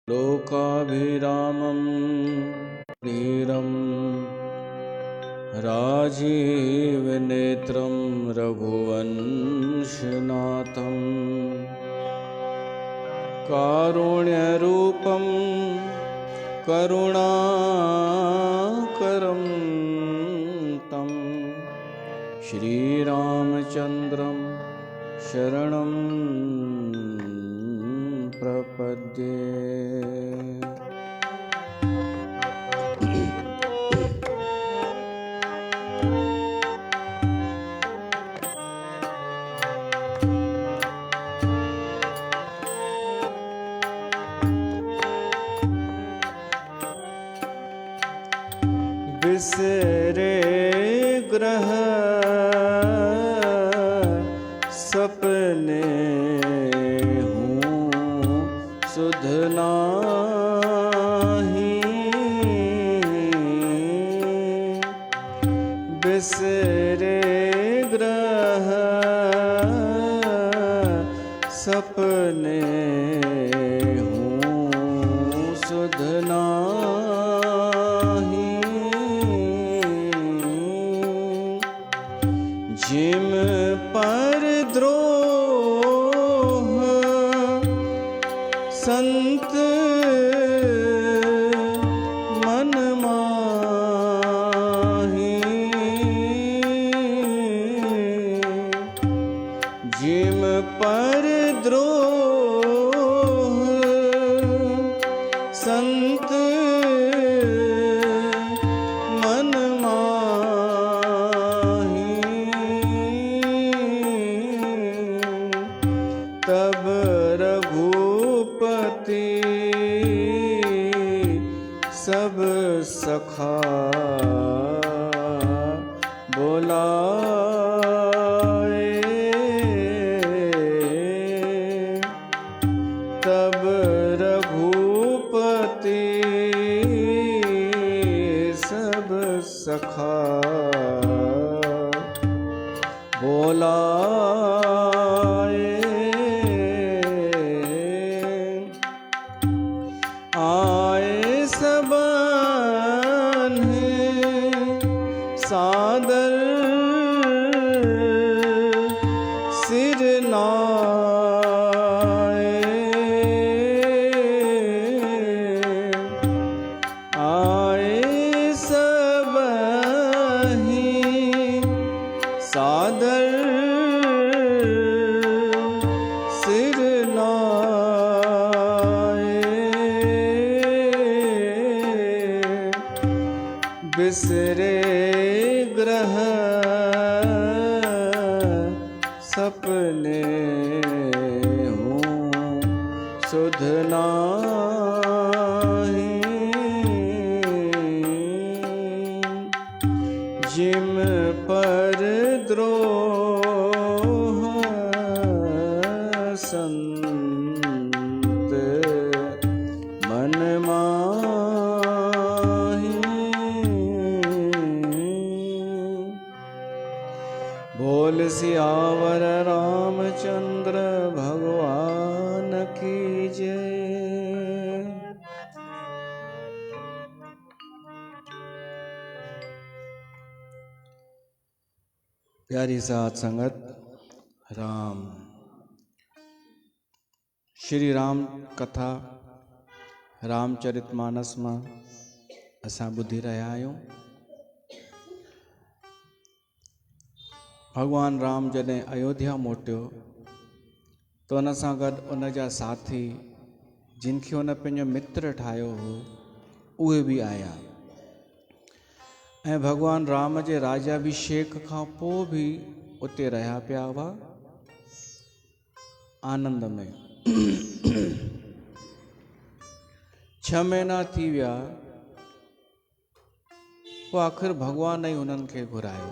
लोकाभिरामं वीरं राजीवनेत्रं रघुवंशनाथं कारुण्यरूपं करुणाकरं तं श्रीरामचन्द्रं शरणं प्रपद्ये। बिसरे ग्रह सपने हूँ सुध नाही, बिसरे ग्रह सपने हूँ सुध नाही, जिम पर द्रोह संत मन माही, जिम पर द्रोह संत मन तब रघुपति सब सखा बोलाए, तब रघुपति सब सखा बोलाए, आए सबन सादर सिर नाए, आए सबहि सादर सिर बिसरे ग्रह सपने हूँ सुध नाही, जिम पर द्रोह संत मन बोल सियावर रामचंद्र भगवान की जय। प्यारी साथ संगत राम श्री राम कथा रामचरितमानस में असां ॿुधी रहिया आहियूं। भगवान राम जॾहिं अयोध्या मोटियो तो उन सां गॾु उन जा साथी जिनखे उन पंहिंजो मित्र ठाहियो हो उहे बि आया ऐं भगवान राम जे राज्याभिषेक खां पोइ बि उते रहिया पिया हुआ आनंद में। 6 महीना थी विया पोइ आख़िर भगवान ई उन्हनि खे घुरायो।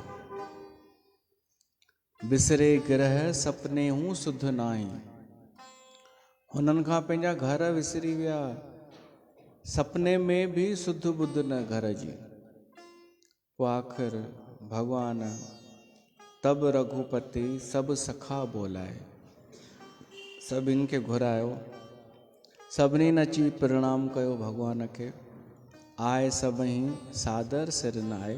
बिसरे ग्रह सपने हूँ सुध नाही, हुननि खां पंहिंजा घर विसरी विया, सपने में भी सुध बुध न घर जी। पोइ आख़िर भगवान तब रघुपति सब सखा बोलाए, सभिनि खे घुरायो, सभिनी नची प्रणाम कयो भॻवान खे। आए सभई सादर सिर नाए।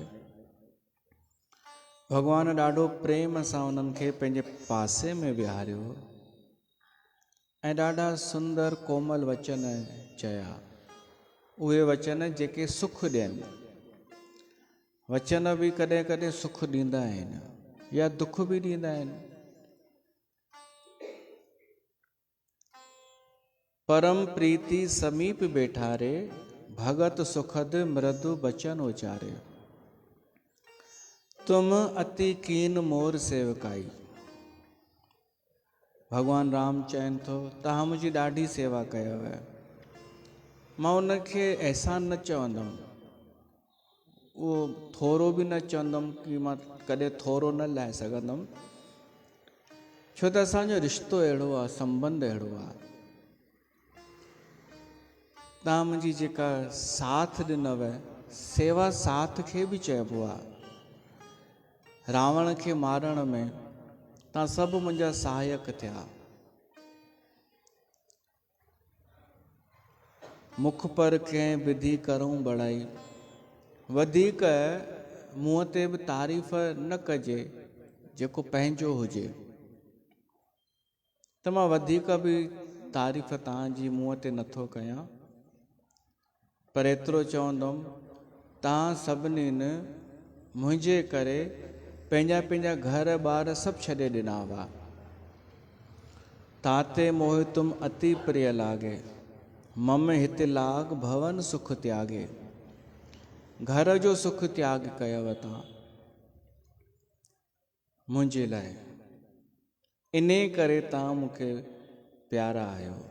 भॻवान ॾाढो प्रेम सां उन्हनि खे पंहिंजे पासे में विहारियो ऐं ॾाढा सुंदर कोमल वचन चया। उहे वचन जेके सुख ॾियनि। वचन बि कॾहिं कॾहिं सुख ॾींदा आहिनि या दुख बि ॾींदा आहिनि। परम प्रीति समीप बेठारे, भगत सुखद मृदु बचन उचारे। तुम अति कीन मोर सेवकाई। भगवान राम चवनि थो तव्हां मुंहिंजी ॾाढी सेवा कयव। मां उनखे एहसान न चवंदुमि, उहो थोरो बि न चवंदुमि कि मां कॾहिं थोरो न लाहे सघंदुमि, छो त असांजो रिश्तो अहिड़ो आहे, संबंध अहिड़ो आहे। तव्हां मुंहिंजी जेका साथ ॾिनव, सेवा साथ खे बि चइबो आहे। रावण खे मारण में तव्हां सभु मुंहिंजा सहायक थिया। मुख पर कंहिं विधि करूं बड़ाई। वधीक मुंहं ते बि तारीफ़ न कजे जेको पंहिंजो हुजे। त मां वधीक बि तारीफ़ तव्हांजी मुंहं ते नथो कयां, पर एतिरो चवंदुमि तव्हां सभिनीनि मुंहिंजे करे पंहिंजा पंहिंजा घर ॿार सभु छॾे ॾिना हुआ। ताते मोहि तुम अति प्रिय लागे, मम हिते लाग भवन सुख त्यागे। घर जो सुख त्याग कयव तव्हां मुंहिंजे लाइ, इन करे तव्हां मूंखे प्यारा आहियो।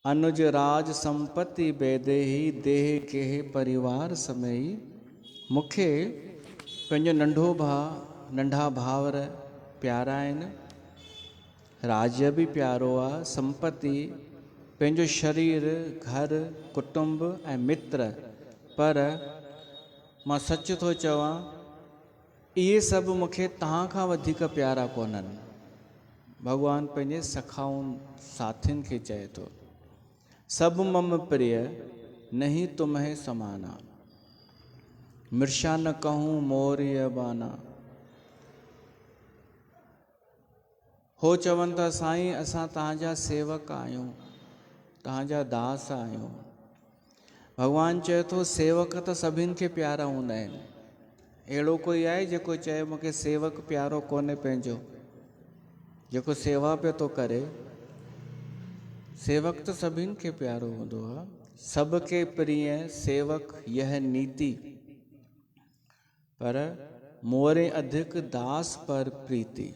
अनुज राज संपत्ति बेदेही, देह के परिवार समयी। मूंखे पंहिंजो नंढा भाउर प्यारा आहिनि, राज्य बि प्यारो आहे, संपत्ति पंहिंजो शरीर, घर, कुटुंब ऐं मित्र। पर मां सच थो चवां, इहे सभु मूंखे तव्हां खां वधीक प्यारा कोन्हनि। भॻवानु पंहिंजे सखाउनि साथियुनि खे चए थो, सभु मम प्रिय नहीं तुम्हें समाना, मिर्शा न कहूं मोर ये बाना। हो चवनि था साईं असां तव्हांजा सेवक आहियूं, तव्हांजा दास आहियूं। भॻवानु चए थो सेवक त सभिनि खे प्यारा हूंदा आहिनि। अहिड़ो कोई आहे जेको चए मूंखे सेवक प्यारो कोन्हे पंहिंजो, जेको सेवा पियो थो करे? सेवक त सभिनि खे प्यारो हूंदो आहे। सबके प्रिय सेवक यह नीति, पर मोरे अधिक दास पर प्रीति।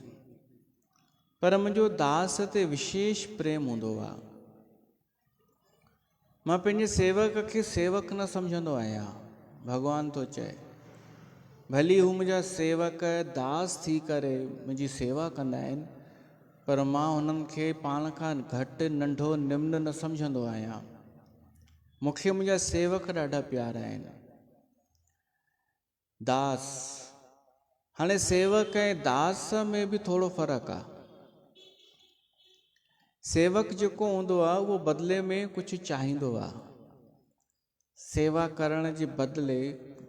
पर मुंहिंजो दास ते विशेष प्रेम हूंदो आहे। मां पंहिंजे सेवक खे सेवक न सम्झंदो आहियां। भॻवानु थो चए भली हू मुंहिंजा सेवक दास थी करे मुंहिंजी सेवा कंदा आहिनि, पर मां हुननि खे पाण खां घटि, नंढो, निम्न न सम्झंदो आहियां। मूंखे मुंहिंजा सेवक ॾाढा प्यारा आहिनि। दास, हाणे सेवक ऐं दास में बि थोरो फ़र्क़ु आहे। सेवक जेको हूंदो आहे उहो बदिले में कुझु चाहींदो आहे। सेवा करण जे बदिले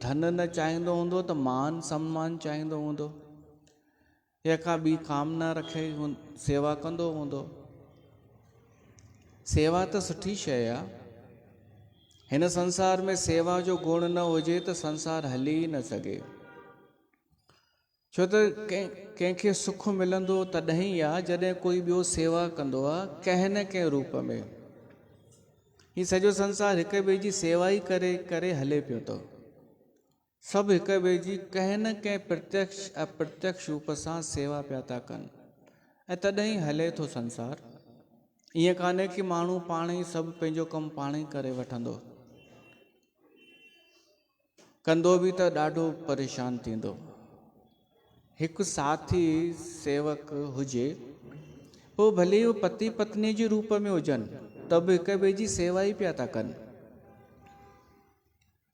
धन न चाहींदो हूंदो त मान सम्मान चाहींदो हूंदो, या का ॿी कामना रखे सेवा कंदो हूंदो। सेवा त सुठी शइ आहे। हिन संसार में सेवा जो गुण न हुजे त संसार हली ई न सघे। छो त कंहिंखे सुख मिलंदो तॾहिं आहे जॾहिं कोई ॿियो सेवा कंदो आहे, कंहिं न कंहिं रूप में। ही सॼो संसार हिक ॿिए जी सेवा ई करे करे हले पियो थो। सभु हिक ॿिए जी कंहिं न कंहिं प्रत्यक्ष अप्रत्यक्ष रूप सां सेवा पिया था कनि, ऐं तॾहिं हले थो संसार। ईअं कान्हे कि माण्हू पाण ई सभु पंहिंजो कमु पाण ई करे वठंदो, कंदो बि त ॾाढो परेशान थींदो। हिकु साथी सेवक हुजे, पोइ भले उहो पति पत्नी जे रूप में हुजनि, त बि हिक ॿिए जी सेवा ई पिया था कनि।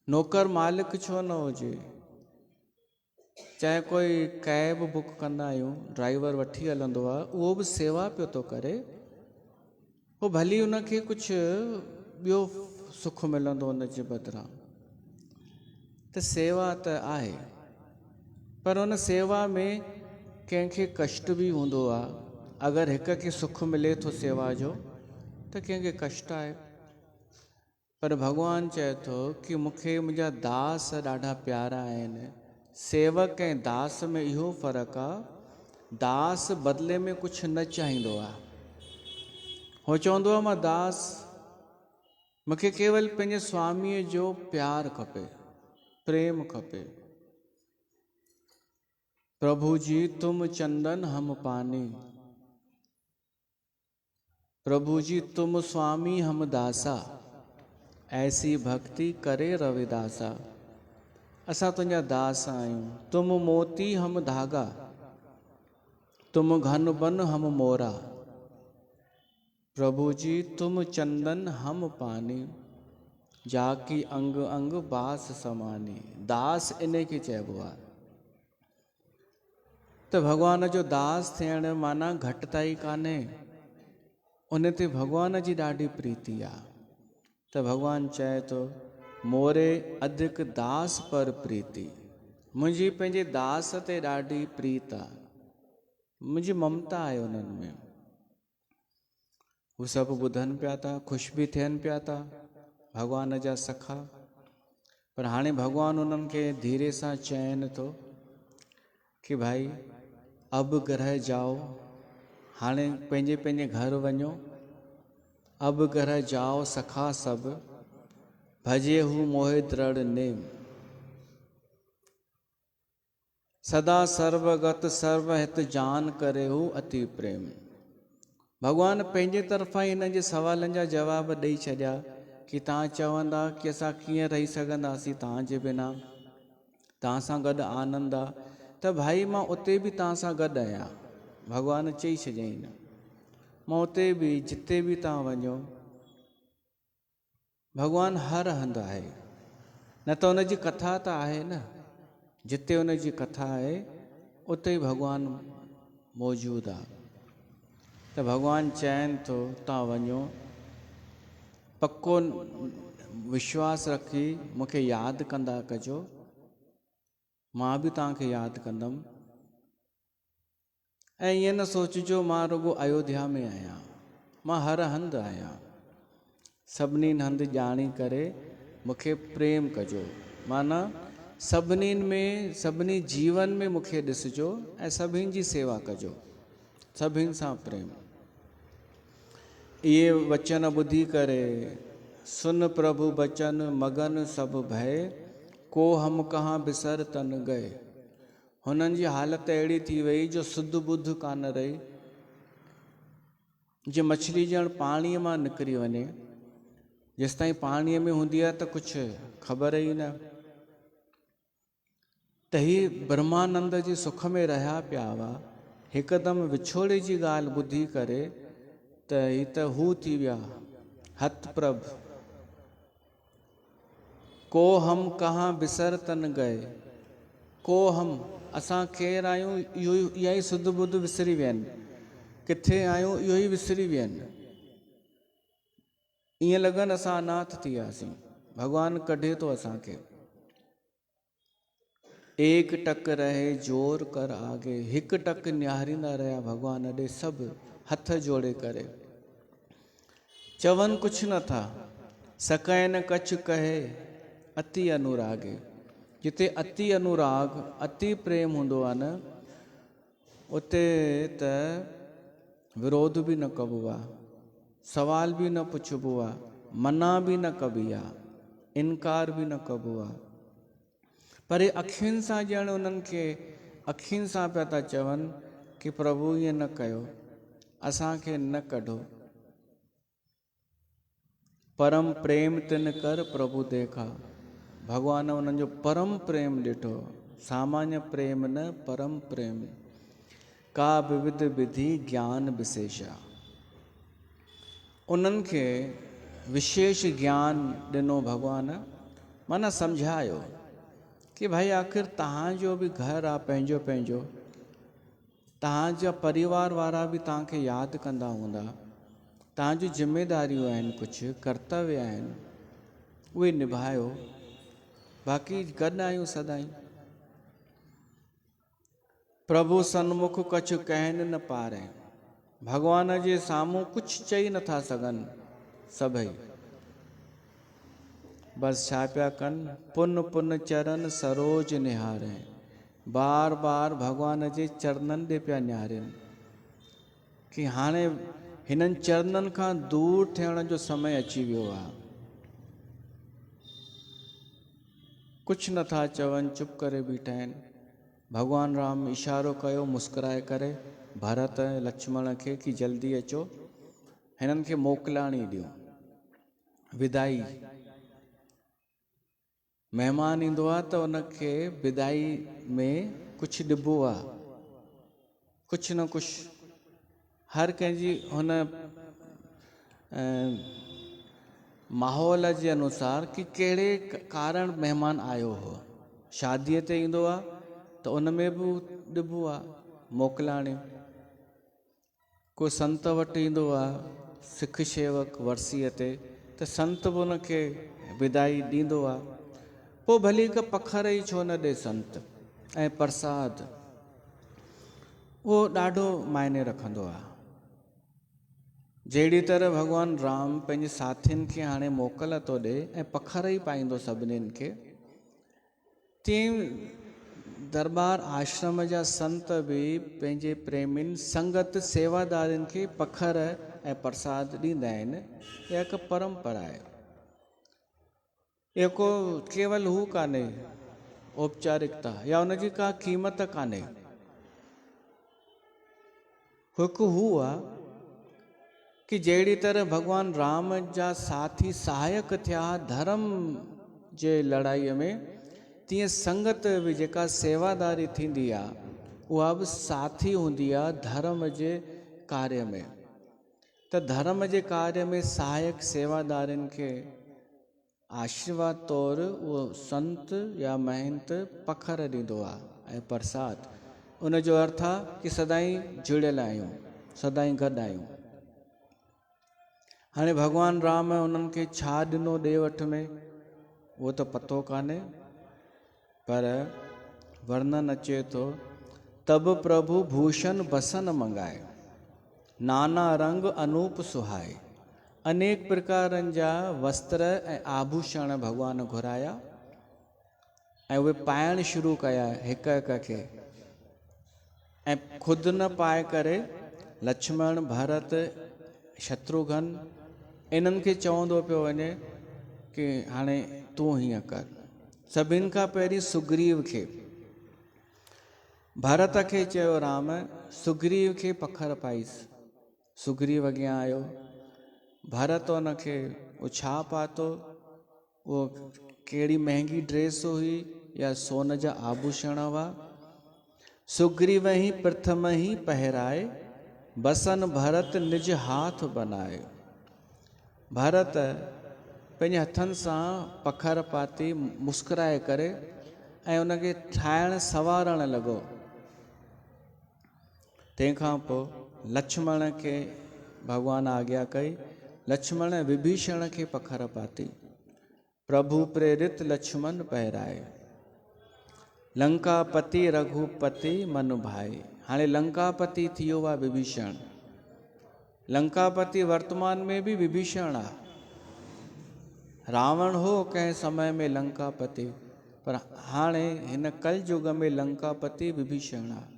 नौकर मालिक छो न हुजे, चाहे कोई कैब बुक कंदा आहियूं, ड्राइवर वठी हलंदो आहे, उहो बि सेवा पियो थो करे। पोइ भली उनखे कुझु ॿियो सुख मिलंदो उनजे बदिरां। त सेवा त आहे, पर उन सेवा में कंहिंखे कष्ट बि हूंदो आहे। अगरि हिक खे सुख मिले थो सेवा जो त कंहिंखे कष्ट आहे। पर भॻवानु चए थो कि मूंखे मुंहिंजा दास ॾाढा प्यारा आहिनि। सेवक ऐं दास में इहो फ़र्क़ु आहे, दास बदिले में कुझु न चाहींदो आहे। हो चवंदो आहे मां दास, मूंखे केवल पंहिंजे स्वामीअ जो प्यार खपे, प्रेम खपे। प्रभु जी तुम चंदन हम पानी, प्रभु जी तुम स्वामी हम दासा, ऐसी भक्ति करे रविदासा। असां तुंहिंजा दास आहियूं। तुम मोती हम धागा, तुम घन बन हम मोरा, प्रभु जी तुम चंदन हम पानी, जाकी अंग अंग बास समानी। दास इन खे चइबो आहे। त भॻवान जो दास थियण माना घटिताई कान्हे, उन ते भॻवान जी ॾाढी प्रीति आहे। त भॻवानु चए थो मोरे अधिक दास पर प्रीति, मुंहिंजी पंहिंजे दास ते ॾाढी प्रीत आहे, मुंहिंजी ममता आहे उन्हनि में। हू सभु ॿुधनि पिया था, ख़ुशि बि थियनि पिया था, भॻवान जा सखा। पर हाणे भॻवानु उन्हनि खे धीरे सां चवनि थो कि भाई अब घर जाओ, हाणे पंहिंजे पंहिंजे घर वञो। अब घर जाओ सखा सब, भजे हू मोहे दृढ़ नेम, सदा सर्वगत सर्वहित जान करे हू अति प्रेम। भॻवानु पंहिंजे तरफ़ां हिन जे सवालनि जा जवाब ॾेई छॾिया कि तव्हां चवंदा कि असां कीअं रही सघंदासीं तव्हांजे बिना, तव्हां सां गॾु आनंद आहे, त भाई मां उते बि तव्हां सां गॾु आहियां। भॻवानु चई छॾियईं न, मां उते बि जिते बि तव्हां वञो, भॻवानु हर हंधि आहे। न त उनजी कथा त आहे न, जिते उनजी कथा आहे उते ई भॻवानु मौजूदु आहे। त भॻवानु चवनि थो तव्हां वञो, पक्को विश्वास रखी मूंखे यादि कंदा कजो, मां बि तव्हांखे यादि कंदुमि। ऐं ईअं न सोचिजो मां रुॻो अयोध्या में आहियां, मां हर हंधि आहियां। सभिनी हंधि ॼाणी करे मूंखे प्रेम कजो, माना सभिनीनि में, सभिनी जीवन में मूंखे ॾिसिजो ऐं सभिनि जी सेवा कजो, सभिनि सां प्रेम। इहे वचन ॿुधी करे सुन प्रभु बचन मगन सभु भय, को हम कहाँ बिसर तन गए। हुननि जी हालति अहिड़ी थी वई जो सुध बुध कान रही, जीअं मछली ॼण पाणीअ मां निकिरी वञे, जेसिताईं पाणीअ में हूंदी आहे त कुझु ख़बर ई न। त ही ब्रह्मानंद जे सुख में रहिया पिया हुआ, हिकदमि विछोड़े जी ॻाल्हि ॿुधी करे त ही त हू थी विया हतप्रभ। को हम कहाँ बिसर तन गए, को हम, असां केरु आहियूं इहो इहा ई सुध बुध विसरी विया आहिनि, किथे आहियूं इहो ई विसरी विया आहिनि। ईअं लॻनि असां अनाथ थी वियासीं, भॻवानु कढे थो असांखे। एक टक रहे जोर कर आगे, हिकु टक निहारींदा रहिया भॻवान ॾे सभु हथ जोड़े करे। चवनि कुझु नथा, सकैन कछ कहे अति अनुरागे। जिते अति अनुराग, अति प्रेम हूंदो आहे न, उते त विरोध बि न कबो आहे, सवाल बि न पुछबो आहे, मना बि न कबी आहे, इनकार बि न कबो आहे। पर अखियुनि सां ॼण उन्हनि खे अखियुनि सां पिया था चवनि कि प्रभु ईअं न कयो, असांखे न कढो। परम प्रेम तिन कर प्रभु देखा, भॻवानु उन्हनि जो परम प्रेम ॾिठो, सामान्य प्रेम न, परम प्रेम। का विविध विधि ज्ञान विशेषा, उन्हनि खे विशेष ज्ञान ॾिनो भॻवानु, माना सम्झायो कि भाई आख़िर तव्हांजो बि घरु आहे पंहिंजो पंहिंजो, तव्हांजा परिवार वारा बि तव्हांखे यादि कंदा हूंदा, तव्हांजूं जिम्मेदारियूं आहिनि, कुझु कर्तव्य आहिनि, उहे निभायो। बाक़ी गॾु आहियूं सदाईं। प्रभु सन्मुख कछु कहनि न पारे। भॻवान जे साम्हूं कुझु चई नथा सघनि सभई। बसि छा पिया कनि, पुन पुन चरण सरोज निहारे। बार बार भॻवान जे चरणनि ॾे पिया निहारनि कि हाणे हिननि चरणनि खां दूर थियण जो समय अची वियो आहे। कुझु नथा चवनि, चुप करे बीठा आहिनि। भॻवान राम इशारो कयो मुस्कुराए करे भरत ऐं लक्ष्मण खे कि जल्दी अचो, हिननि खे मोकिलाणी ॾियो, विदाई। महिमान ईंदो आहे त उनखे विदाई में कुझु ॾिबो आहे, कुझु न कुझु। हर कंहिंजी हुन माहौल जे अनुसार कि कहिड़े कारण महिमान आयो हो। शादीअ ते ईंदो आहे त उन में बि ॾिबो आहे मोकिलाणी। को संत वटि ईंदो आहे, सिख शेवक वर्सीअ ते, त संत बि उनखे विदाई ॾींदो आहे। पोइ भली हिकु पखर ई छो न ॾे संत, ऐं प्रसाद उहो ॾाढो मायने रखंदो आहे। जहिड़ी तरह भॻवान राम पंहिंजे साथियुनि खे हाणे मोकल थो ॾे ऐं पखर ई पाईंदो सभिनीनि खे, तीअं दरबार आश्रम जा संत बि पंहिंजे प्रेमियुनि संगत सेवादारनि खे पखर ऐं प्रसाद ॾींदा आहिनि। इहा हिकु परंपरा आहे। इहो को केवल हू कान्हे औपचारिकता या उनजी का क़ीमत कान्हे। हिकु हू आहे कि जहिड़ी तरह भॻवान राम जा साथी सहायक थिया धर्म जे लड़ाईअ में, तीअं संगत बि जेका सेवादारी थींदी आहे उहा बि साथी हूंदी आहे धर्म जे कार्य में। त धर्म जे कार्य में सहायक सेवादारनि खे आशीर्वाद तौर उहो संत या महंत पखर ॾींदो आहे ऐं प्रसाद। उन जो अर्थ आहे कि सदाईं जुड़ियल आहियूं, सदाईं गॾु आहियूं। हाणे भॻवान राम उन्हनि खे छा ॾिनो ॾे वठ में उहो त पतो कान्हे, पर वर्णन अचे थो, तब प्रभु भूषण बसन मंगाए, नाना रंग अनूप सुहाए। अनेक प्रकारनि जा वस्त्र ऐं आभूषण भॻवान घुराया ऐं उहे पाइण शुरू कया हिक हिक खे, ऐं ख़ुदि न पाए करे लक्ष्मण भरत शत्रुघ्न इन्हनि खे चवंदो पियो वञे कि हाणे तूं हीअं कर। सभिनि खां पहिरीं सुग्रीव खे, भरत खे चयो राम सुग्रीव खे पखर पाईसि। सुग्रीव अॻियां आयो, भरत उनखे उहो छा पातो, उहो कहिड़ी महांगी ड्रेस हुई या सोन जा आभूषण हुआ। सुग्रीव ही प्रथम ही पहराए, बसन भरत निज हाथ बनाए। भरत पंहिंजे हथनि सां पखर पाती मुस्कुराए करे ऐं उनखे ठाहिण सवारण लॻो। तंहिंखां पोइ लक्ष्मण खे भॻवान आज्ञा कई, लक्ष्मण विभीषण खे पखर पाती। प्रभु प्रेरित लक्ष्मण पहराए, लंकापति रघुपति मन भाई। हाणे लंकापति थी वियो आहे विभीषण। लंकापति वर्तमान में भी विभीषण आहे। रावण हो कंहिं समय में लंकापति, पर हाणे हिन कलयुग में लंकापति विभीषण आहे।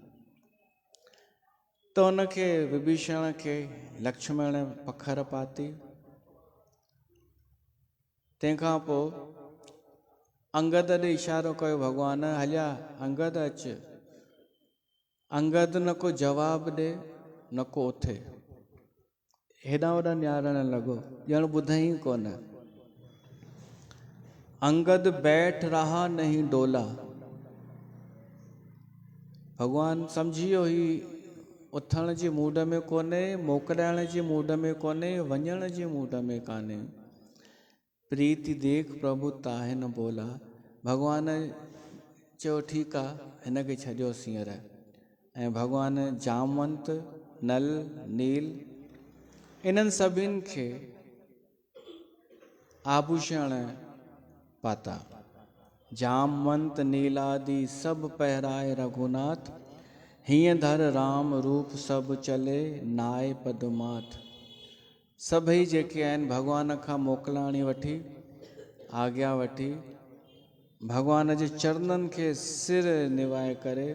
त उनखे विभीषण खे लक्ष्मण पखर पाती। तंहिंखां पोइ अंगद ॾे इशारो कयो भॻवान, हलिया अंगद अच। अंगद न को जवाब ॾे न को उथे, हेॾा होॾा निहारण लॻो, ॼण ॿुधई कोन। अंगद बैठ रहा नहीं डोला। भॻवान सम्झी वियो ही उथण जी मूड में कोन्हे, मोकिलाइण जी मूड में कोन्हे, वञण जी मूड में कान्हे। प्रीति देख प्रभु ताहे न बोला। भॻवान चयो ठीकु आहे, हिनखे छॾियोसीं हींअर। ऐं भॻवान जामवंत, नल, नील इन्हनि सभिनि खे आभूषण पाता। जामवंत नीलादि सब पहराए रघुनाथ, हीअं धर राम रूप सब चले नाय पदमाथ। सभई जेके आहिनि भॻवान खां मोकिलाणी वठी, आज्ञा वठी, भॻवान जे चरणनि खे सिर निवाए करे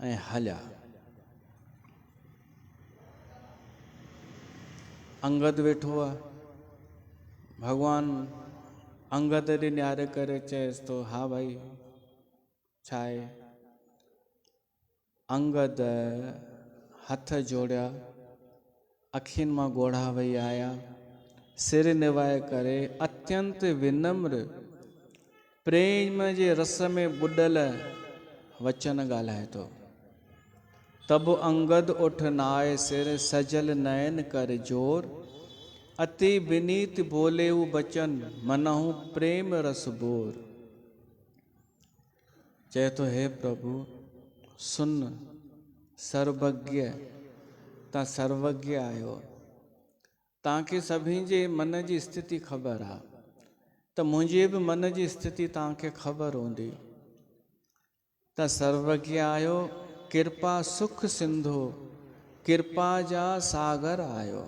ऐं हलिया। अंगद वेठो आहे। भगवान अंगद ॾे निहारे करे चएसि थो, हा भाई छा आहे? अंगद हथ जोड़िया, अखियुनि मां ॻोढ़ा वही आया, सिर निवाए करे अत्यंत विनम्र प्रेम जे रस में ॿुॾल वचन ॻाल्हाए थो। तब अंगद उठ नाए सिर, सजल नयन कर जोर, अति विनीत बोले उ बचन, मनहु प्रेम रस बोर। चए तो, हे प्रभु सुन, सर्वज्ञ, तव्हां सर्वज्ञ आहियो, तव्हांखे सभिनी जे मन जी स्थिति ख़बर आहे, त मुंहिंजे बि मन जी स्थिति तव्हांखे ख़बर हूंदी। तव्हां सर्वज्ञ आहियो, कृपा सुख सिंधो, कृपा जा सागर आहियो,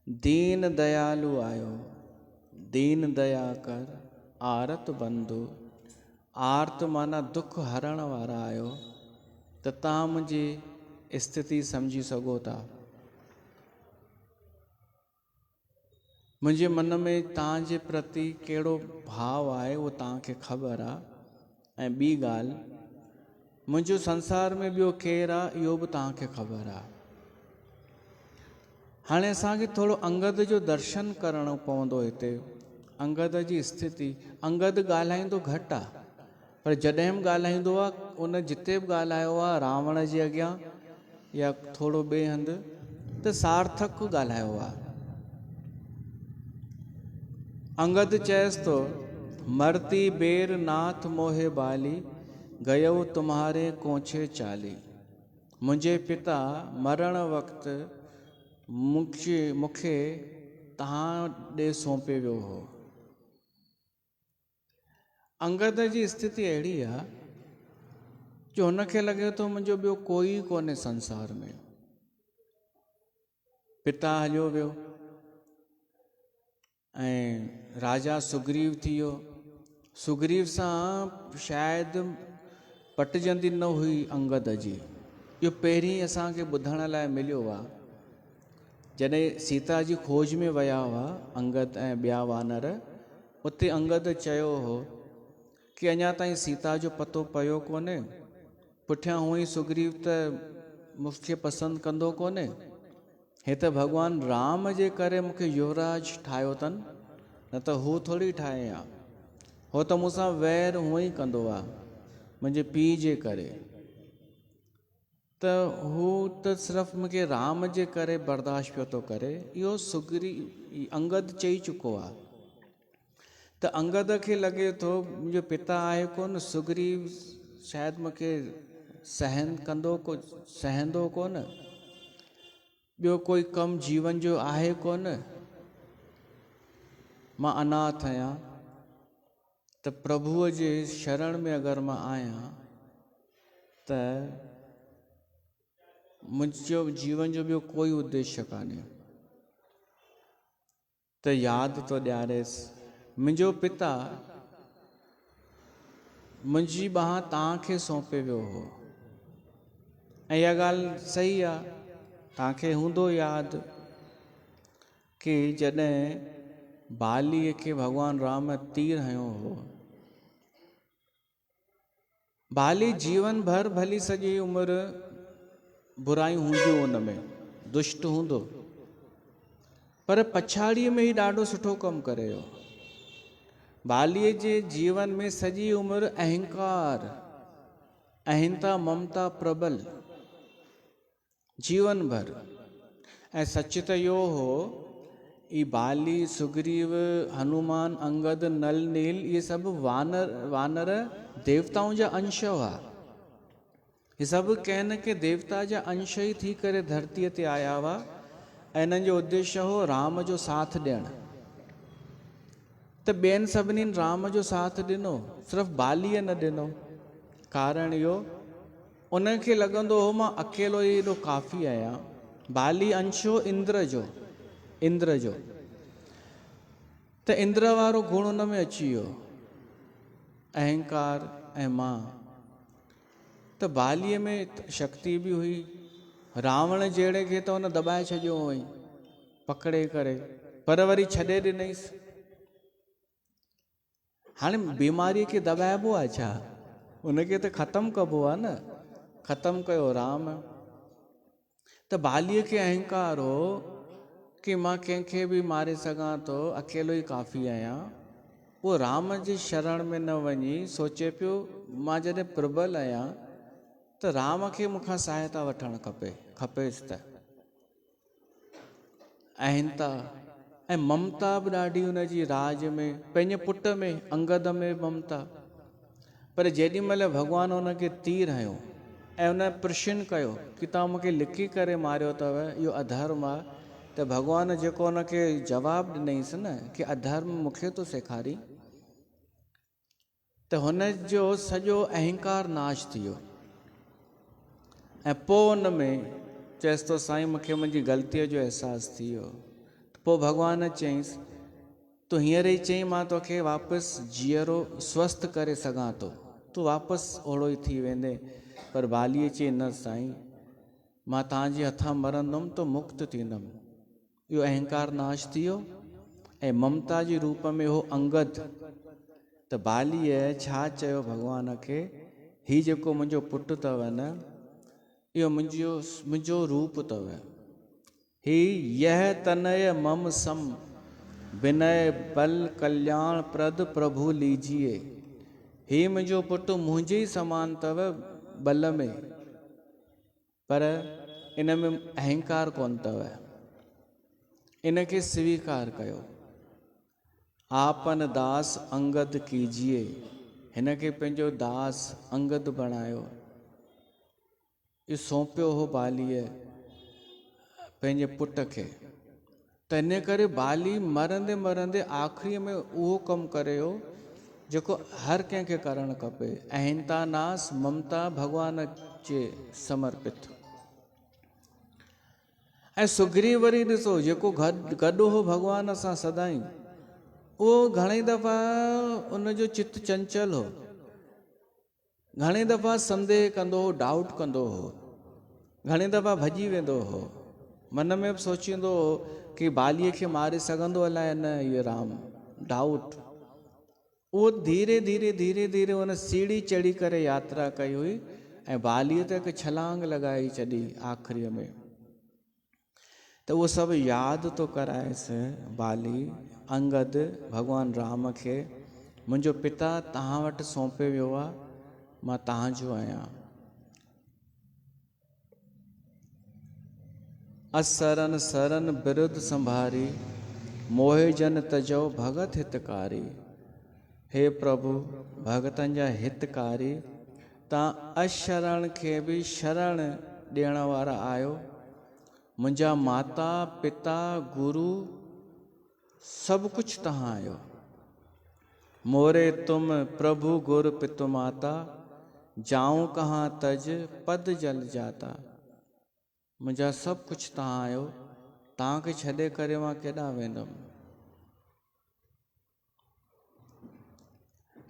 दीन दयालु आहियो, दीन दया कर, आरत बंधु, आर्त माना दुख हरण वारा आहियो, त तव्हां मुंहिंजी स्थिति सम्झी सघो था। मुंहिंजे मन में तव्हांजे प्रति कहिड़ो भाव आहे उहो तव्हांखे ख़बर आहे। ऐं ॿी ॻाल्हि, मुंहिंजो संसार में ॿियो केरु आहे इहो बि तव्हांखे ख़बर आहे। हाणे असांखे थोरो अंगद जो दर्शन करणो पवंदो हिते। अंगद जी स्थिति, अंगद ॻाल्हाईंदो घटि आहे, पर जॾहिं बि ॻाल्हाईंदो आहे, उन जिते बि ॻाल्हायो आहे रावण जे अॻियां या थोरो ॿिए हंधि, त सार्थक ॻाल्हायो आहे। अंगद चएसि थो, मरती बेर नाथ मोहे बाली, गयो तुम्हारे कोछे चाली। मुंहिंजे पिता मरण वक़्तु मूंखे तव्हां ॾे सौंपे वियो हो। अंगद जी स्थिति अहिड़ी आहे जो हुनखे लॻे थो मुंहिंजो ॿियो कोई कोन्हे संसार में। पिता हलियो वियो ऐं राजा सुग्रीव थी वियो। सुग्रीव सां शायदि पटिजंदी न हुई अंगद जी। इहो पहिरीं असांखे ॿुधण लाइ मिलियो आहे जॾहिं सीता जी खोज में विया हुआ अंगद ऐं ॿिया वानर। उते अंगद चयो हो कि अञा ताईं सीता जो पतो पियो कोन्हे, पुठियां हुअं ई सुग्रीव त मूंखे पसंदि कंदो कोन्हे, हे त भॻवानु राम जे करे मूंखे युवराज ठाहियो अथनि, न त हू थोरी ठाहे आहे। हो त मूंसां वैर हुअं ई कंदो आहे मुंहिंजे पीउ जे करे, त हू त सिर्फ़ु मूंखे राम जे करे बर्दाश्त पियो थो करे। इहो अंगद चई चुको आहे। त अंगद खे लॻे थो मुंहिंजो पिता आहे कोन, सुग्रीव शायदि मूंखे सहंदो कोन, ॿियो कोई कमु जीवन जो आहे कोन, मां अनाथ आहियां, त प्रभुअ जे शरण में अगरि मां आहियां त मुंहिंजो जीवन जो ॿियो कोई उद्देश्य कान्हे। त यादि थो ॾियारेसि, मुंहिंजो पिता मुंहिंजी ॿांह तव्हांखे सौंपे वियो हो। ऐं इहा ॻाल्हि सही आहे। तव्हांखे हूंदो यादि कि जॾहिं बालीअ खे भॻवानु राम तीर हयो हो, बाली जीवन भर भली सॼी उमिरि बुरायूं हूंदियूं हुन में, दुष्ट हूंदो, पर पछाड़ीअ में ई ॾाढो सुठो कमु करे हो। बालीअ जे जीवन में सॼी उमिरि अहंकार, अहिंता, ममता प्रबल जीवन भर। ऐं सच त इहो हो, ई बाली, सुग्रीव, हनुमान, अंगद, नल, नील, इहे सभु वानर देवताउनि जा अंश हुआ। हे सभु कंहिं न कंहिं देवता जा अंश ई थी करे धरतीअ ते आया हुआ ऐं इन्हनि जो उद्देश्य हो राम जो साथ ॾियणु। त ॿियनि सभिनीनि राम जो साथ ॾिनो, सिर्फ़ु बालीअ न ॾिनो। कारण इहो, उनखे लॻंदो हो मां अकेलो ई एॾो काफ़ी आहियां। बाली अंश हो इंद्र जो, त इंद्र वारो गुण उन में अची वियो, अहंकार ऐं मां। त बालीअ में शक्ति बि हुई, रावण जहिड़े खे त हुन दॿाए छॾियो हुअईं पकड़े करे, पर वरी छॾे ॾिनईसि। हाणे बीमारीअ खे दॿाइबो आहे छा? उनखे त ख़तमु कबो आहे न, ख़तमु कयो राम। त बालीअ खे अहंकार हो कि मां कंहिंखे बि मारे सघां थो, अकेलो ई काफ़ी आहियां। उहो राम जी शरण में न वञी सोचे पियो मां जॾहिं प्रबल आहियां त राम खे मूंखां सहायता वठणु खपेसि। त अहंता ऐं ममता बि ॾाढी हुनजी राज में, पंहिंजे पुट में अंगद में ममता। पर जेॾी महिल भॻवानु हुनखे तीर हयो ऐं हुन प्रश्न कयो कि तव्हां मूंखे लिकी करे मारियो अथव, इहो अधर्म आहे, त भॻवानु जेको हुनखे जवाबु ॾिनईसि न कि अधर्म मूंखे थो सेखारी, त हुन जो सॼो अहंकार नाश थी वियो। ऐं पोइ हुन में चएसि थो साईं मूंखे मुंहिंजी ग़लतीअ जो अहसासु थी वियो। पोइ भॻवानु चयईंसि तूं हींअर ई चई मां तोखे वापसि जीअरो स्वस्थ करे सघां थो, तूं वापसि ओड़ो ई थी वेंदे। पर बालीअ चई न साईं, मां तव्हांजे हथां मरंदुमि त मुक्त थींदुमि। इहो अहंकार नाश थी वियो ऐं ममता जे रूप में हो अंगद। त बालीअ छा चयो भॻवान खे, हीउ जेको मुंहिंजो पुटु अथव न, इहो मुंहिंजो रूप अथव। ही यह तनय मम सम विनय बल कल्याण प्रद प्रभु लीजिए। ही मुंहिंजो पुटु मुंहिंजे ई समान अथव बल में, पर इन में अहंकार कोन अथव। इनखे स्वीकार कयो। आपन दास अंगद कीजिए, हिन खे पंहिंजो दास अंगद बणायो। इहो सौंपियो हो बालीअ पंहिंजे पुट खे। त इन करे बाली मरंदे मरंदे आख़िरीअ में उहो कमु करियो जेको हर कंहिंखे करणु खपे, अहंता नास, ममता भॻवान जे समर्पित। ऐं सुग्रीव वरी ॾिसो जेको गॾु हो भॻवान सां सदाईं, उहो घणेई दफ़ा उनजो चित चंचल हो, घणेई दफ़ा संदेह कंदो हो, डाउट कंदो हो, घणेई दफ़ा भॼी वेंदो हो, मन में बि सोचींदो हो कि बालीअ खे मारे सघंदो अलाए न इहो राम, डाउट। उहो धीरे धीरे धीरे धीरे हुन सीढ़ी चढ़ी करे यात्रा कई हुई ऐं बालीअ ते हिकु छलांग लॻाई छॾी आख़िरीअ में। त उहो सभु यादि थो कराएसि बाली अंगद भॻवानु राम खे, मुंहिंजो पिता तव्हां वटि सौंपे वियो आहे, मां तव्हांजो आहियां। असरन सरन बिरुद संभारी, मोहे जन तजो भगत हितकारी। हे प्रभु भगतनि जा हितकारी, तव्हां अशरण खे बि शरण ॾियण वारा आहियो। मुंहिंजा माता पिता गुरु सभु कुझु तव्हां आहियो। मोरे तुम प्रभु गुरु पितु माता, जाऊं कहाँ तज पद जल जाता। मुंहिंजा सभु कुझु तव्हां आहियो, तव्हांखे छॾे करे मां केॾांहुं वेंदुमि।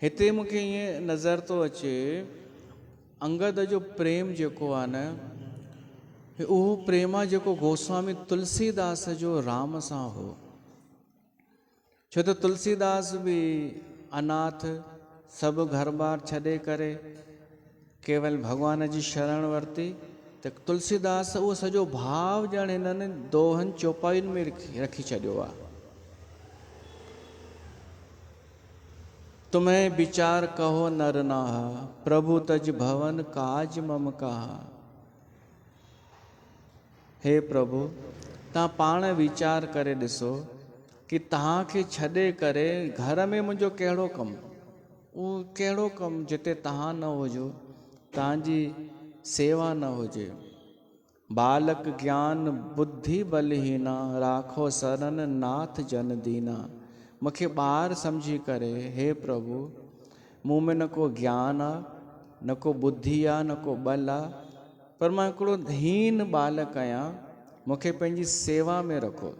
हिते मूंखे ईअं नज़र थो अचे अंगद जो प्रेम जेको आहे न, उहो प्रेम आहे जेको गोस्वामी तुलसीदास जो राम सां हो। छो त तुलसीदास बि अनाथ, सभु घर बार छॾे करे केवल भॻवान जी शरण वरिती। त तुलसीदास उहो सॼो भाव ॼण हिननि दोहनि चौपाइनि में रखी छॾियो आहे। तुम्हें विचार कहो नर नाहा, प्रभु तज भवन काज मम कहा। हे प्रभु, तव्हां पाण वीचार करे ॾिसो कि तव्हांखे छॾे करे घर में मुंहिंजो कहिड़ो कमु, उहो कहिड़ो कमु जिते तव्हां न हुजो, तव्हांजी सेवा न हुजे। बालक ज्ञान बुद्धि बलहीना, राखो शरण नाथ जन दीना। मूंखे ॿार सम्झी करे हे प्रभु, मूं में न को ज्ञान आहे, न को बुद्धि आहे, न को बल आहे, पर मां हिकिड़ो हीन बालक आहियां, मूंखे पंहिंजी सेवा में रखो।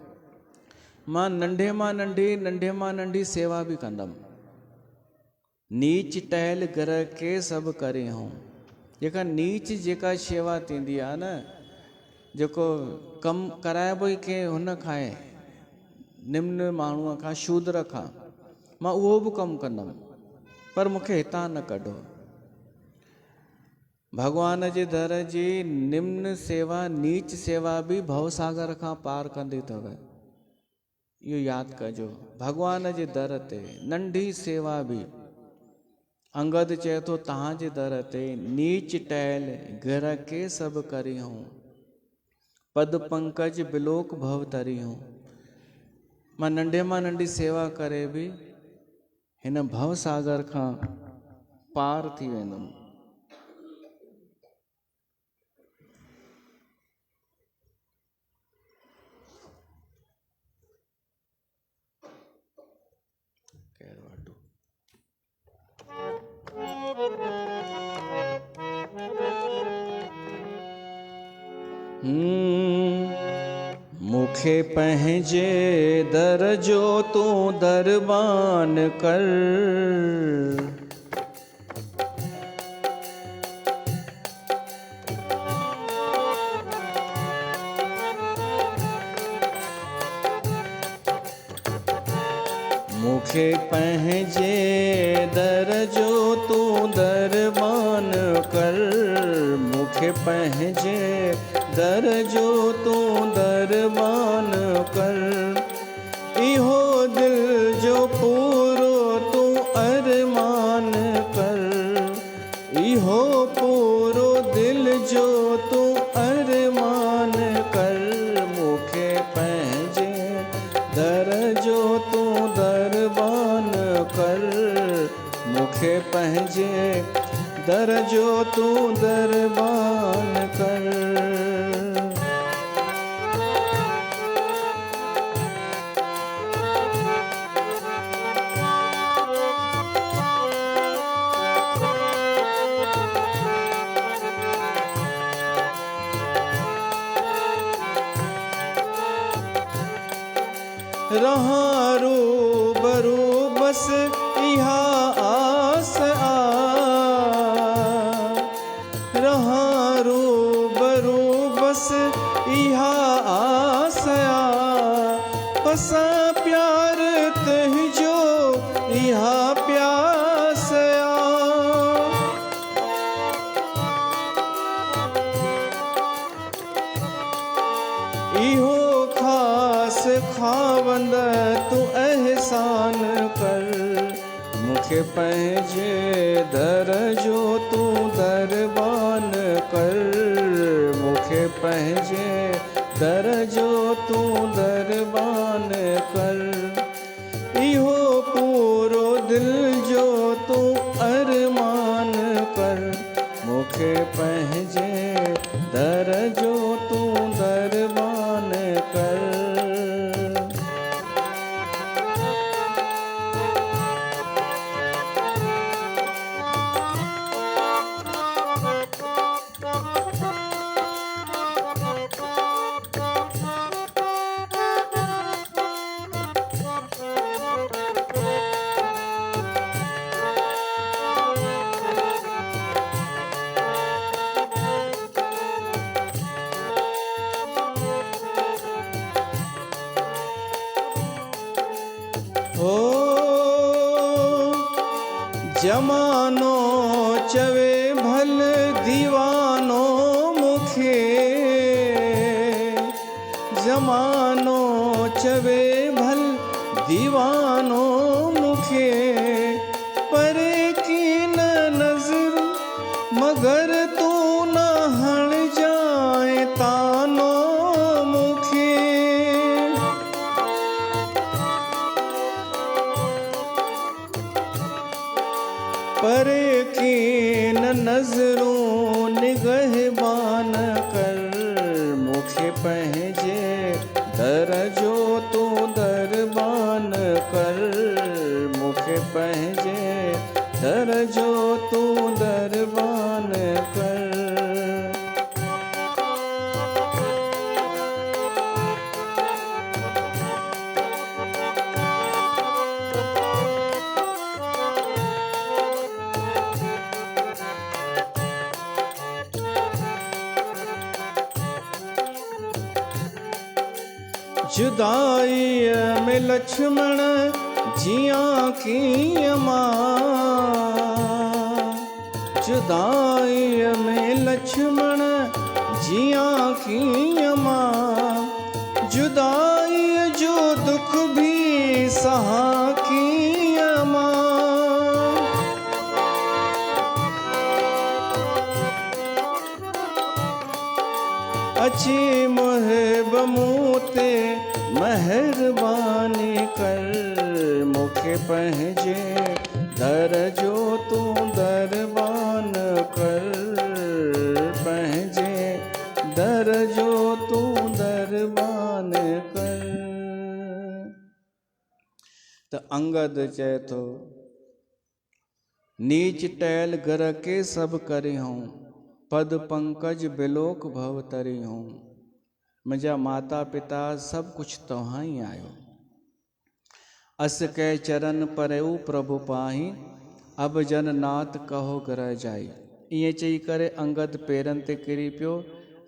मां नंढे मां नंढी सेवा बि कंदमि। नीच टहल घर के सभु करे हूं। जेका नीच जेका शेवा थींदी आहे न, जेको कमु कराइबो ई कंहिं हुन खां आहे, निम्न माण्हूअ खां, शूद्र खां, मां उहो बि कमु कंदुमि, पर मूंखे हितां न कढो। भगवान जे दर जी निम्न सेवा, नीच सेवा बि भवसागर खां पार कंदी अथव। इहो यादि कजो। भगवान जे दर ते नंढी सेवा बि, अंगद चए थो तव्हांजे दर ते नीच टहल घर के सभु करी हूं, पद पंकज बिलोक भव तरी हूं। मां नंढे मां नंढी सेवा करे बि हिन भवसागर खां पार थी वेंदुमि। मुखे पंहिंजे दर जो तू दरबान कर, मुखे पंहिंजे दर जो तू दरबान कर, मुखे पंहिंजे दर जो तू दरबान कर। इहो दिल जो पूरो तू अरमान कर, इहो पूरो दिल जो तू अरमान कर। मुखे पंहिंजे दर जो तू दरबान कर, मुखे पंहिंजे दर जो तू दरबान कर। रहां रूबरू बस इहा आस आ, रहां रूबरू बस इहा आस आ। पसा प्यार तुंहिंजो इहा प्यास आ। इहो खास खावंद तू एहसान कर, मुखे पंहिंजे दर जो तू दरबान कर, मुखे पंहिंजे दर जो तू दरबान कर। इहो पूरो दिल जो तू अरमान कर, मुखे पंहिंजे दर जो तू दरबान कर। हो जमानो चवे भल दीवानो मुखे, जमानो चवे भल दीवानो मुखे, पर की न नजर मगर तू न हण जाए तानो मुखे। पर की न नजरों गहबान कर, मुखे पंहिंजे दर जो तू दरबान कर, मुखे पंहिंजे दर जो तू दरबान कर। जुदाई में लक्ष्मण जिया की मां, जुदाई में लक्ष्मण जिया की मां, जुदाई जो दुख भी सहा की मां। अची मुहिब मूते मेहरबानी कर, मुखे पंहिंजे दर जो तू दरबान कर, पंहिंजे दर जो तू दरबान कर। त अंगद चए थो नीच टैल गर के सब करे हूँ, पद पंकज बिलोक भव तरी हूँ। मुझा माता पिता सब कुछ तव्हां ही आयो, अस कै चरण परऊ प्रभु पाही, अब जन नाथ कहो ग्रह जाई। ईअं चई करे अंगद पेरनि ते किरी पियो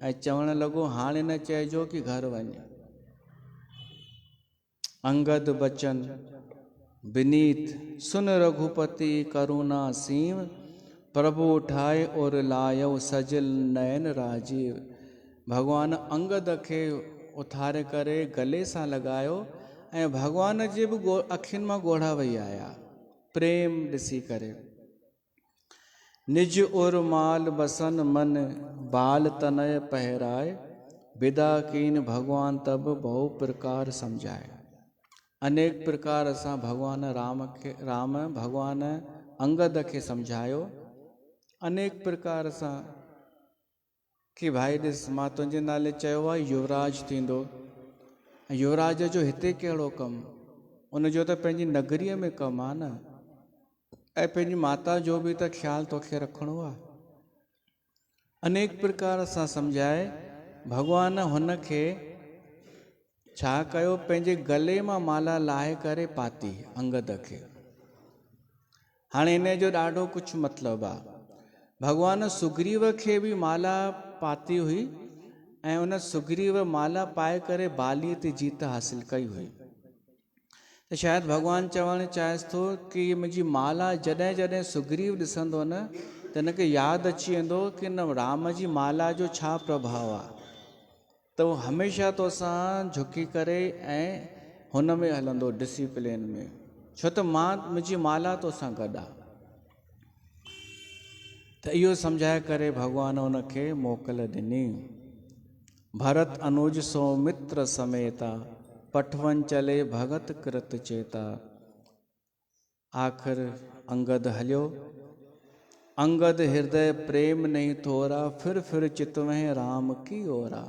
ऐं चवण लॻो हाणे न चइजो कि घर वञ। अंगद बचन विनीत सुन रघुपति करुणा सीम, प्रभु उठाए और लायो सजल नयन राजीव। भगवान अंगद खे उथारे करे गले सां लगायो ऐं भगवान जे बि अखियुनि मां ॻोढ़ा वही आया प्रेम ॾिसी करे। निज उर माल बसन मन बाल तनय पहराए, विदा कीन भगवान तब बहु प्रकार समझाए। अनेक प्रकार सां भगवान राम भगवान अंगद खे समझायो, अनेक प्रकार सां कि भाई ॾिस मां तुंहिंजे नाले चयो आहे युवराज थींदो, युवराज जो हिते कहिड़ो कमु, उनजो त पंहिंजी नगरीअ में कमु आहे न, ऐं पंहिंजी माता जो बि त ख़्यालु तोखे रखिणो आहे। अनेक प्रकार सां सम्झाए भगवान हुन खे छा कयो, पंहिंजे गले मां माला लाहे करे पाती अंगद खे। हाणे इन जो ॾाढो कुझु मतिलबु आहे। भगवान सुग्रीव खे बि माला पाती हुई ऐं उन सुग्रीव माला पाए करे बालीअ ते जीत हासिल कई हुई। त शायदि भगवान चवणु चाहेसि थो कि मुंहिंजी माला जॾहिं जॾहिं सुग्रीव ॾिसंदो न त हिनखे यादि अची वेंदो कि न राम जी माला जो छा प्रभाव आहे, त उहो हमेशह तोसां झुकी करे ऐं हुन में हलंदो डिसिप्लिन में, छो त मुंहिंजी माला तोसां गॾु आहे। त इहो सम्झाए करे भगवान उनखे मोकल ॾिनी। भरत अनुज सौमित्र समेता, पठवन चले भगत कृत चेता। आखिर अंगद हलियो, अंगद हृदय प्रेम नहीं थोरा, फिर चितवह राम की ओरा।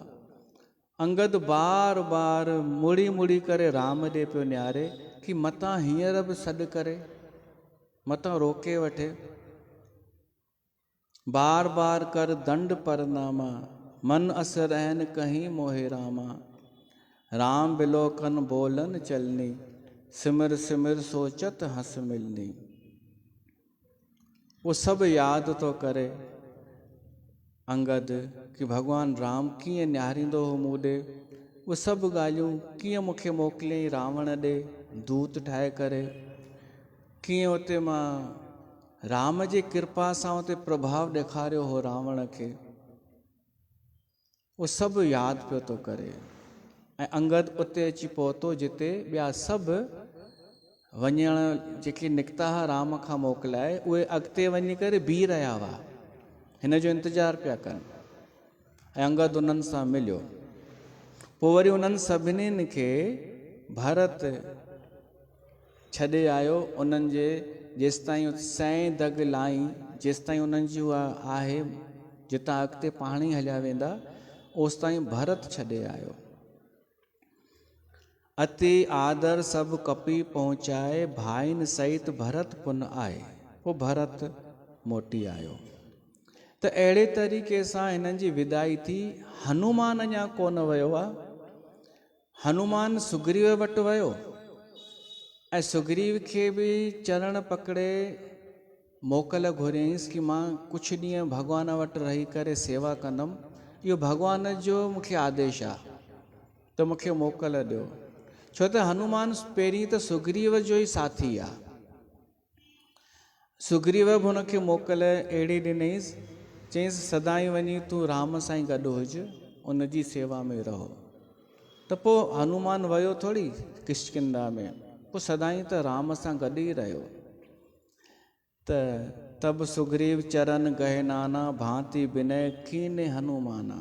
अंगद बार बार मुड़ी मुड़ी करे राम ॾे पियो निहारे कि मतां हींअर बि सॾु करे, मतां रोके वठे। बार बार कर दंड परनामा, मन अस रहन कहीं मोहे रामा। राम बिलोकन बोलन चलनी, सिमर सिमर सोचत हंस मिलनी। वो सब याद तो करे अंगद कि भगवान राम कीअं निहारींदो हो मूं ॾे, वो सभु ॻाल्हियूं कीअं मूंखे मोकिलियईं रावण ॾे दूत ठाहे करे, कीअं उते मां राम जी कृपा सां उते प्रभाव ॾेखारियो हो रावण खे, वो सभु यादि पियो थो करे। ऐं अंगद उते अची पहुतो जिते ॿिया सभु वञण जेके निकिता हुआ राम खां मोकिलाए, उहे अॻिते वञी करे बीह रहिया हुआ, हिन जो इंतज़ारु पिया कनि। ऐं अंगद उन्हनि सां मिलियो। पोइ वरी उन्हनि सभिनीनि खे भरत छॾे आयो, उन्हनि जे जेसिताईं सैं दग लाई, जेसिताईं उन्हनि जी उहा आहे जितां अॻिते पाण ई हलिया वेंदा ओसि ताईं भरत छॾे आयो। अति आदर सब कपी पहुँचाए, भाइन सहित भरत पुन आए। पोइ भरत मोटी आयो। त अहिड़े तरीक़े सां हिननि जी विदाई थी। हनुमान अञा कोन वियो आहे। हनुमान सुग्रीव वटि वियो ऐं सुग्रीव खे बि चरण पकड़े मोकल घुरियईंसि कि मां कुझु ॾींहं भॻवान वटि रही करे सेवा कंदुमि। इहो भॻवान जो मूंखे आदेश आहे त मूंखे मोकल ॾियो। छो त हनुमान पहिरीं त सुग्रीव जो ई साथी आहे। सुग्रीव बि हुनखे मोकल अहिड़ी ॾिनईसि, चईंसि सदाईं वञी तूं राम सां ई गॾु हुजु, उन जी सेवा में रहो। त पोइ हनुमान वियो थोरी किष्किंधा में, पोइ सदाईं त राम सां गॾु ई रहियो। त तब सुग्रीव चरण गहे नाना, भांति विनय कीने हनुमाना।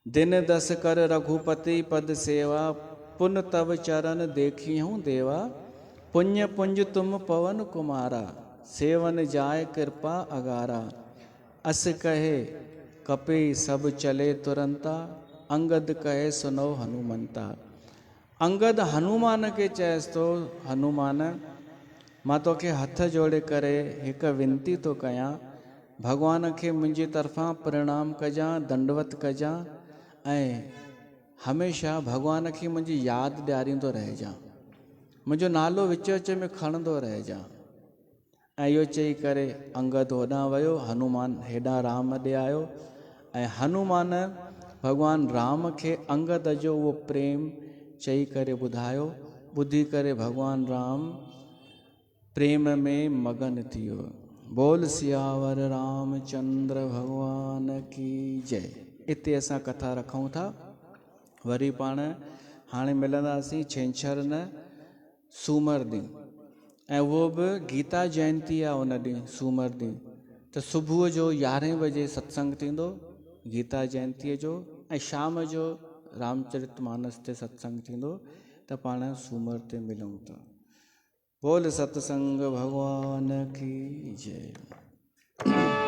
दिन दस कर रघुपति पद सेवा, पुन तब चरण देखी हूँ देवा। पुण्य पुंज तुम पवन कुमारा, सेवन जाय कृपा अगारा। अस कहे कपि सब चले तुरंता, अंगद कहे सुनो हनुमंता। अंगद हनुमान के चएसि थो, हनुमान मां तोखे हथ जोड़े करे हिकु विनती थो कयां, भॻवान खे मुंहिंजी तरफ़ां प्रणाम कजां, दंडवत कजां ऐं हमेशह भॻवान खे मुंहिंजी यादि ॾियारींदो रहिजां, मुंहिंजो नालो विच विच में खणंदो रहिजां। ऐं इहो चई करे अंगद होॾां वियो, हनुमान हेॾां राम ॾे आयो ऐं हनुमान भॻवान राम खे अंगद जो उहो प्रेम चई करे ॿुधायो। ॿुधी करे भॻवान राम प्रेम में मगन थी वियो। बोल सियावर रामचंद्र भॻवान की जय। इते असां कथा रखूं था। वरी पाण हाणे मिलंदासीं छंछरु न सूमर ॾींहुं, ऐं उहो बि गीता जयंती आहे उन ॾींहुं सूमर ॾींहुं। त सुबुह जो 11 बजे सत्संग थींदो गीता जयंतीअ जो, ऐं शाम जो रामचरितमानस ते सत्संग थींदो। त पाण सूमर ते मिलूं था। बोल सतसंग भगवान की जय।